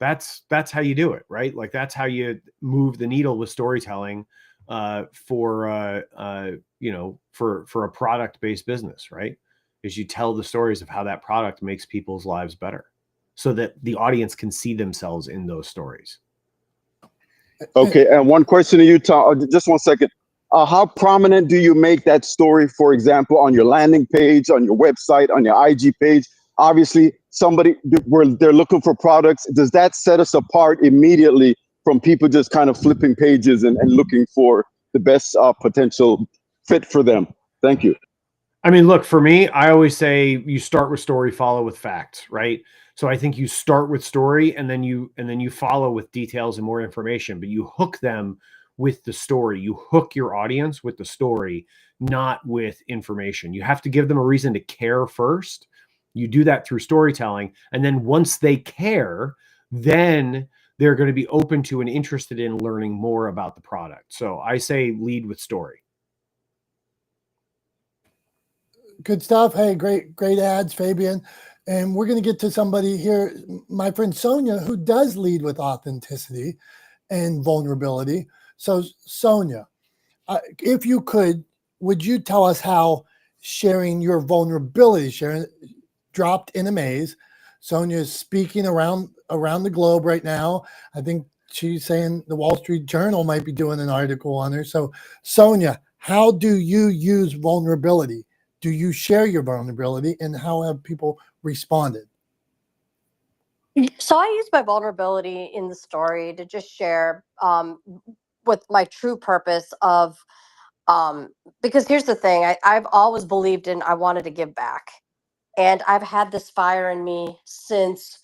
That's how you do it, right? Like that's how you move the needle with storytelling for a product-based business, right? Is you tell the stories of how that product makes people's lives better so that the audience can see themselves in those stories. Okay, and one question to you, Tom, just 1 second. How prominent do you make that story, for example, on your landing page, on your website, on your IG page? obviously somebody where they're looking for products, does that set us apart immediately from people just kind of flipping pages and looking for the best potential fit for them? Thank you. I mean, look, for me, I always say you start with story, follow with facts, right? So I think you start with story and then you follow with details and more information, but you hook them with the story. You hook your audience with the story, not with information. You have to give them a reason to care first. You do that through storytelling. And then once they care, then they're going to be open to and interested in learning more about the product. So I say lead with story. Good stuff. Hey, great ads, Fabian. And we're going to get to somebody here, my friend Sonia, who does lead with authenticity and vulnerability. So Sonia, if you could, would you tell us how sharing your vulnerability, sharing dropped in a maze? Sonia is speaking around the globe right now. I think she's saying the Wall Street Journal might be doing an article on her. So Sonia, how do you use vulnerability? Do you share your vulnerability, and how have people responded? So I use my vulnerability in the story to just share with my true purpose of, because here's the thing, I've always believed in, I wanted to give back. And I've had this fire in me since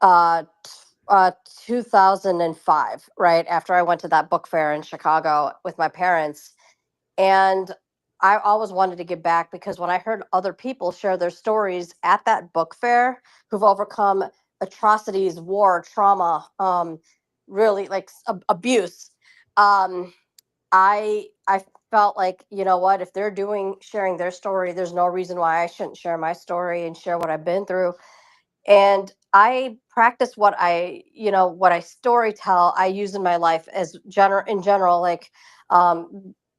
2005, right? After I went to that book fair in Chicago with my parents. And I always wanted to give back because when I heard other people share their stories at that book fair who've overcome atrocities, war, trauma, really like abuse, I felt like, you know what, if they're sharing their story, there's no reason why I shouldn't share my story and share what I've been through. And I practice what I story tell, I use in my life as in general,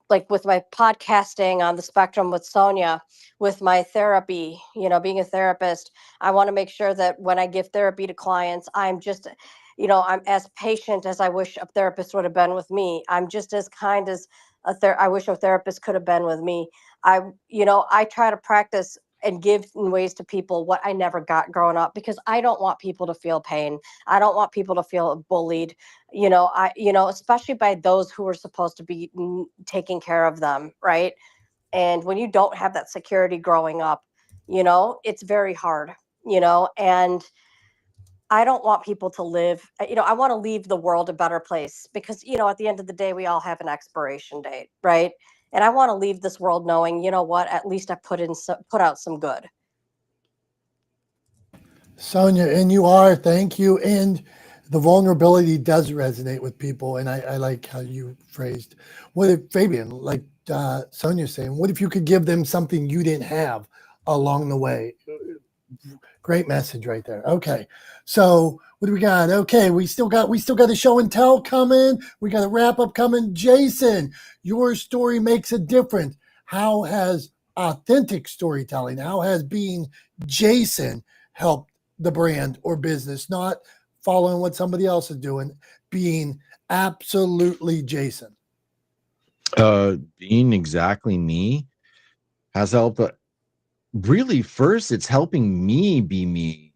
like with my podcasting on the spectrum with Sonia, with my therapy, being a therapist. I want to make sure that when I give therapy to clients, I'm just, I'm as patient as I wish a therapist would have been with me. I'm just as kind as I wish a therapist could have been with me. I try to practice and give in ways to people what I never got growing up, because I don't want people to feel pain. I don't want people to feel bullied, especially by those who are supposed to be taking care of them. Right. And when you don't have that security growing up, it's very hard, and I don't want people to live, I want to leave the world a better place, because, at the end of the day, we all have an expiration date. Right. And I want to leave this world knowing, you know what, at least I put out some good. Sonia, and you are, thank you. And the vulnerability does resonate with people. And I like how you phrased, what if, Fabian, like Sonia's saying, what if you could give them something you didn't have along the way? Great message right there. Okay. So what do we got? Okay. We still got a show and tell coming. We got a wrap up coming. Jason, your story makes a difference. How has authentic storytelling, how has being Jason helped the brand or business, not following what somebody else is doing, being absolutely Jason? Being exactly me has helped. Really, first, it's helping me be me.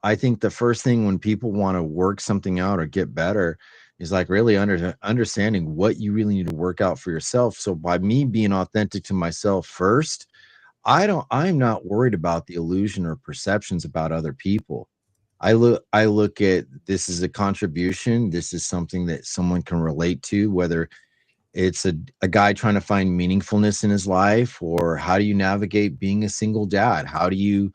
I think the first thing when people want to work something out or get better is like really understanding what you really need to work out for yourself. So by me being authentic to myself first, I'm not worried about the illusion or perceptions about other people. I look at this as a contribution. This is something that someone can relate to, whether it's a guy trying to find meaningfulness in his life, or how do you navigate being a single dad? How do you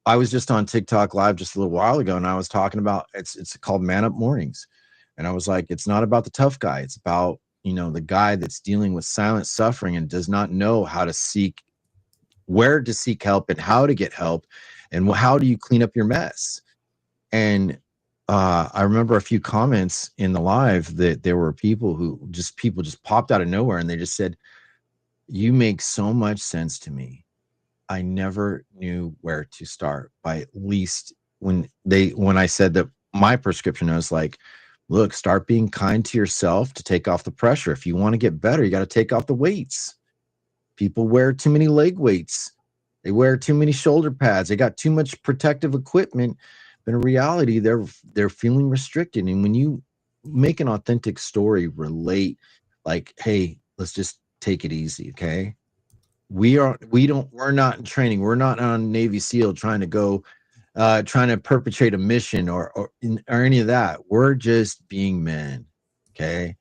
I was just on TikTok live just a little while ago, and I was talking about, it's called Man Up Mornings. And I was like, it's not about the tough guy. It's about, the guy that's dealing with silent suffering and does not know where to seek help and how to get help. And how do you clean up your mess? And I remember a few comments in the live that there were people just popped out of nowhere, and they just said, you make so much sense to me. I never knew where to start. By at least when I said that my prescription, I was like, look, start being kind to yourself to take off the pressure. If you want to get better, you got to take off the weights. People wear too many leg weights. They wear too many shoulder pads. They got too much protective equipment. But in reality, they're feeling restricted. And when you make an authentic story relate, like, hey, let's just take it easy, okay? We're not in training. We're not on Navy SEAL trying to go trying to perpetrate a mission or any of that. We're just being men, okay?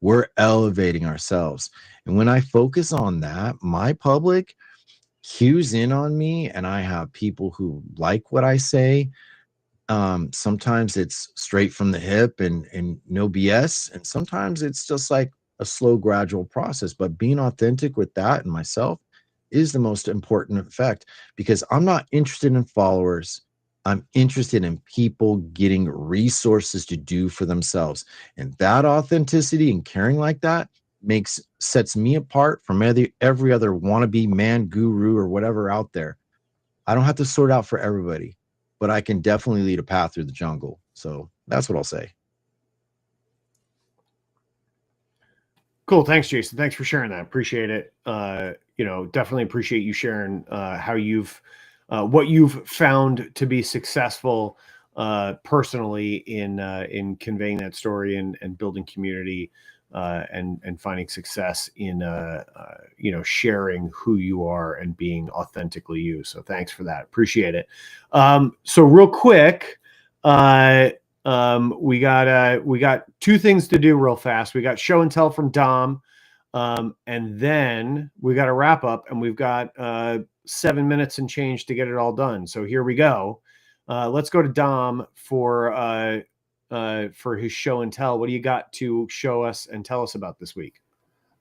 We're elevating ourselves. And when I focus on that, my public cues in on me, and I have people who like what I say. Sometimes it's straight from the hip and no BS, and sometimes it's just like a slow, gradual process. But being authentic with that and myself is the most important effect, because I'm not interested in followers. I'm interested in people getting resources to do for themselves. And that authenticity and caring like that sets me apart from every other wannabe man guru or whatever out there. I don't have to sort out for everybody, but I can definitely lead a path through the jungle. So that's what I'll say. Cool. Thanks, Jason. Thanks for sharing that. Appreciate it. Definitely appreciate you sharing how you've what you've found to be successful personally in conveying that story and building community and finding success in sharing who you are and being authentically you. So thanks for that. Appreciate it. So real quick, we got two things to do real fast. We got show and tell from Dom, and then we got a wrap up, and we've got 7 minutes and change to get it all done. So here we go. Let's go to Dom for his show and tell. What do you got to show us and tell us about this week?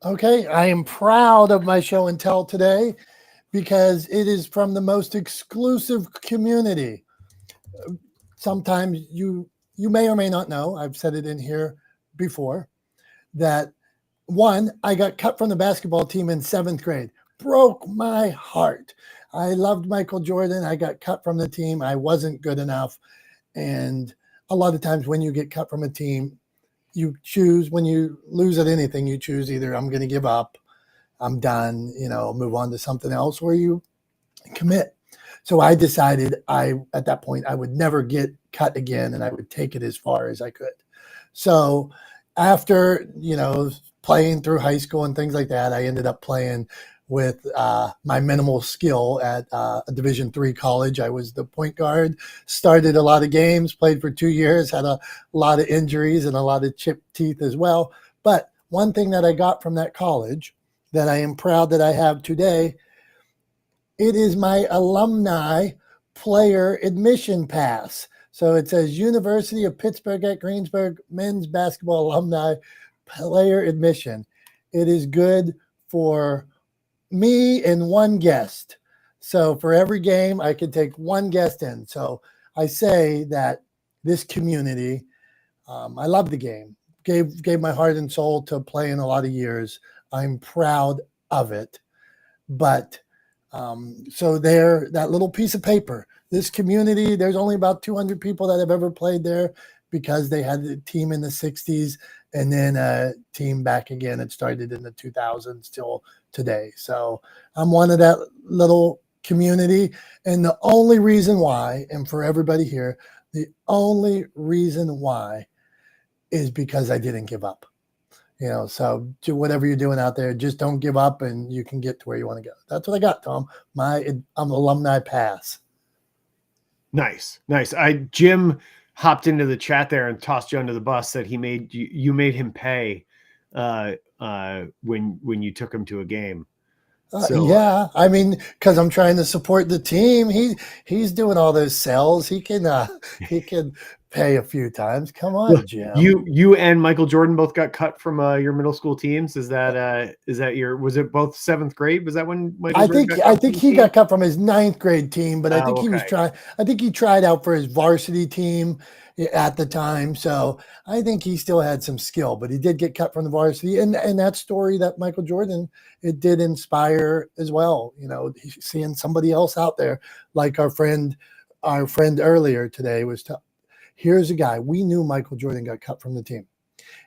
Okay, I am proud of my show and tell today because it is from the most exclusive community. Sometimes you may or may not know, I've said it in here before, that one, I got cut from the basketball team in 7th grade. Broke my heart. I loved Michael Jordan. I got cut from the team. I wasn't good enough. And a lot of times when you get cut from a team, you choose, when you lose at anything, you choose either I'm going to give up, I'm done, move on to something else, or you commit. So I decided at that point, I would never get cut again, and I would take it as far as I could. So after, playing through high school and things like that, I ended up playing with my minimal skill at a Division III college. I was the point guard, started a lot of games, played for 2 years, had a lot of injuries and a lot of chipped teeth as well. But one thing that I got from that college that I am proud that I have today, it is my alumni player admission pass. So it says University of Pittsburgh at Greensburg men's basketball alumni player admission. It is good for me and one guest. So for every game, I can take one guest in. So I say that this community, I love the game. Gave my heart and soul to play in a lot of years. I'm proud of it. But so there, that little piece of paper, this community, there's only about 200 people that have ever played there because they had a team in the 60s and then a team back again. It started in the 2000s till today. So I'm one of that little community. And the only reason why, and for everybody here, the only reason why is because I didn't give up. So do whatever you're doing out there, just don't give up and you can get to where you want to go. That's what I got, Tom. I'm alumni pass. Nice. Jim hopped into the chat there and tossed you under the bus, that you made him pay when you took him to a game. Yeah, I mean, because I'm trying to support the team. He's doing all those sales. He can pay a few times. Come on, Jim. You and Michael Jordan both got cut from your middle school teams. Is that was it both 7th grade? Was that when Michael Jordan I think he got cut from his 9th grade team, but I think he was okay. I think he tried out for his varsity team at the time. So I think he still had some skill, but he did get cut from the varsity. And that story that Michael Jordan, it did inspire as well. Seeing somebody else out there, like our friend earlier today was. Here's a guy. We knew Michael Jordan got cut from the team.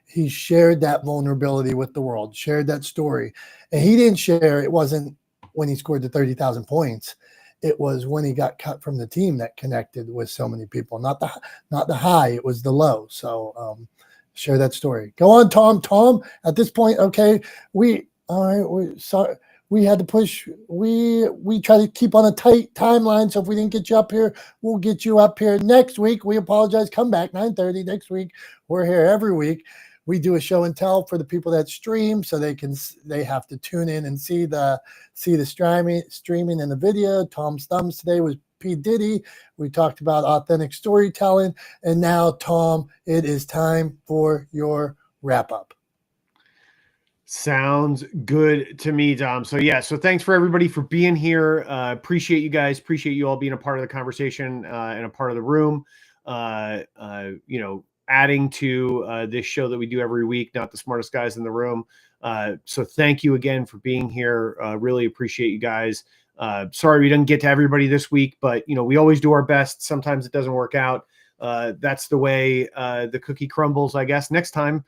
He shared that vulnerability with the world, shared that story. And he didn't share, it wasn't when he scored the 30,000 points. It was when he got cut from the team that connected with so many people, not the high, it was the low. So share that story. Go on, Tom. Tom, at this point, okay, we had to push. We try to keep on a tight timeline. So if we didn't get you up here, we'll get you up here next week. We apologize. Come back 9:30 next week. We're here every week. We do a show and tell for the people that stream, so they have to tune in and see the streaming and the video. Tom's thumbs today was P. Diddy. We talked about authentic storytelling, and now Tom, it is time for your wrap up. Sounds good to me, Dom. So yeah, so thanks for everybody for being here. Appreciate you guys. Appreciate you all being a part of the conversation and a part of the room. Adding to this show that we do every week, not the smartest guys in the room. So thank you again for being here. Really appreciate you guys. Sorry we didn't get to everybody this week, but we always do our best. Sometimes it doesn't work out. That's the way the cookie crumbles, I guess. Next time,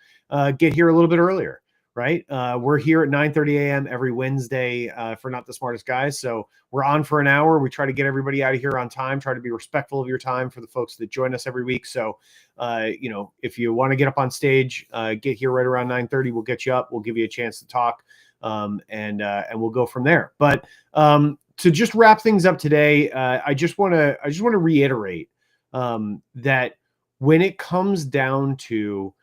get here a little bit earlier, right? We're here at 9:30 a.m. every Wednesday for Not the Smartest Guys. So we're on for an hour. We try to get everybody out of here on time, try to be respectful of your time for the folks that join us every week. So, if you want to get up on stage, get here right around 9:30. We'll get you up. We'll give you a chance to talk, and we'll go from there. But to just wrap things up today, I just want to reiterate that when it comes down to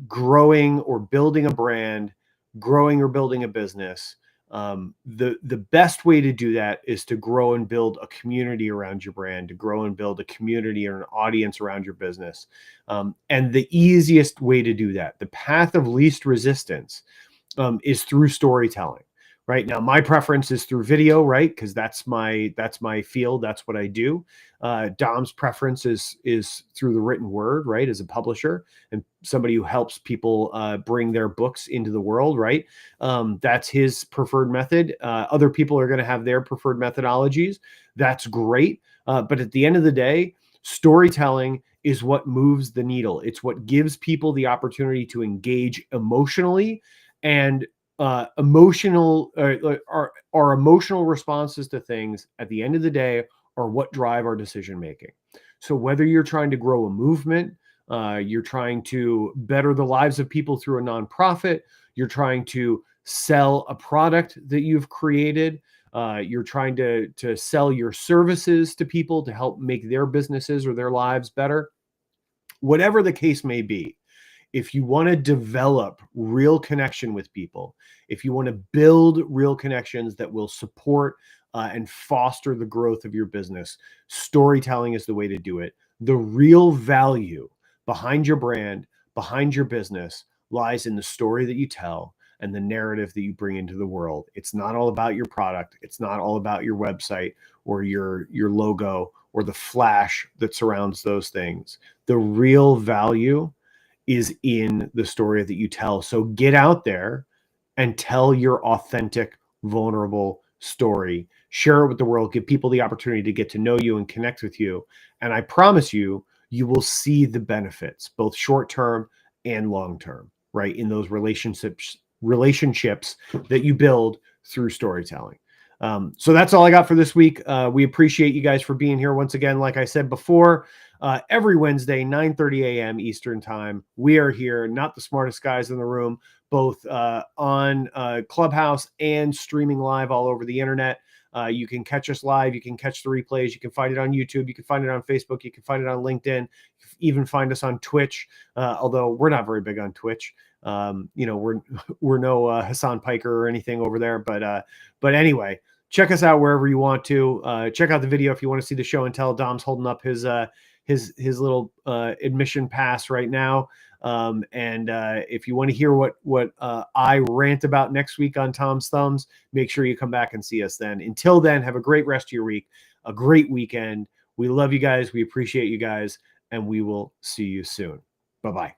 growing or building a brand, growing or building a business, the best way to do that is to grow and build a community around your brand, to grow and build a community or an audience around your business. And the easiest way to do that, the path of least resistance, is through storytelling. Right now, my preference is through video, right? Because that's my field. That's what I do. Dom's preference is through the written word, right? As a publisher and somebody who helps people bring their books into the world, right? That's his preferred method. Other people are going to have their preferred methodologies. That's great. But at the end of the day, storytelling is what moves the needle. It's what gives people the opportunity to engage emotionally, and our emotional responses to things at the end of the day are what drive our decision making. So whether you're trying to grow a movement, you're trying to better the lives of people through a nonprofit, you're trying to sell a product that you've created, you're trying to sell your services to people to help make their businesses or their lives better, whatever the case may be. If you want to develop real connection with people, if you want to build real connections that will support and foster the growth of your business, storytelling is the way to do it. The real value behind your brand, behind your business, lies in the story that you tell and the narrative that you bring into the world. It's not all about your product. It's not all about your website or your logo or the flash that surrounds those things. The real value is in the story that you tell. So get out there and tell your authentic, vulnerable story. Share it with the world. Give people the opportunity to get to know you and connect with you. And I promise you, you will see the benefits, both short-term and long-term, right? In those relationships that you build through storytelling. So that's all I got for this week. We appreciate you guys for being here once again. Like I said before, every Wednesday, 9:30 a.m. Eastern time, we are here, Not the Smartest Guys in the Room, both on Clubhouse and streaming live all over the internet. You can catch us live. You can catch the replays. You can find it on YouTube. You can find it on Facebook. You can find it on LinkedIn. Even find us on Twitch, although we're not very big on Twitch. We're no Hassan Piker or anything over there. But anyway, check us out wherever you want to. Check out the video if you want to see the show and tell. Dom's holding up his little admission pass right now. And if you want to hear what I rant about next week on Tom's Thumbs, make sure you come back and see us then. Until then, have a great rest of your week, a great weekend. We love you guys. We appreciate you guys, and we will see you soon. Bye-bye.